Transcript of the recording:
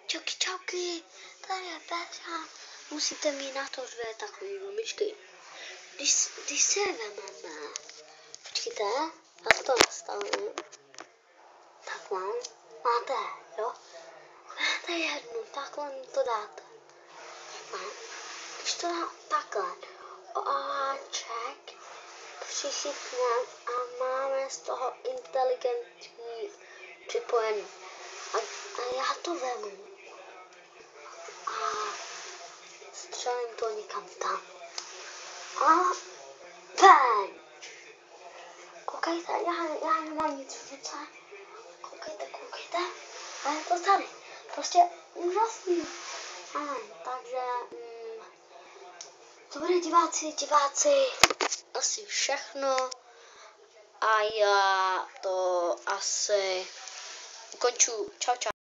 Čauky, čauky, tady je Petra. Musíte mít na to dvě takové gumičky. Když se vezmeme, počkejte, já to nastavím. Takhle, máte, jo? Máte jednu, takhle to dáte. Takhle. Když to dá takhle, oáček přichytneme a máme z toho inteligentní připojení. A já to vemu a střelím to někam tam. A bang! Koukejte, já nemám nic v ruce. Koukejte. A je to tady. Prostě úžasný. Takže dobrý diváci, asi všechno. A já to asi ukonču. Čau.